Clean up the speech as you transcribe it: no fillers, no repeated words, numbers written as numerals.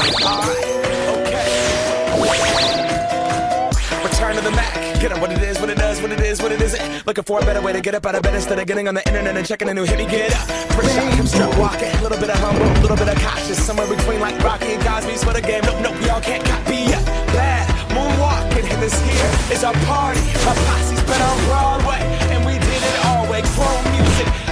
Alright, okay. Return to the Mac. Get up what it is, what it does, what it is, what it isn't. Looking for a better way to get up out of bed instead of getting on the internet and checking a new hit. Me get up. First shot, come strut walking. A little bit of humble, a little bit of cautious. Somewhere between like Rocky and Cosby's for the game. Nope, nope, we all can't copy ya. Bad moonwalking, and this here is our party. Our posse's been on Broadway, and we did it all way. Chrome music.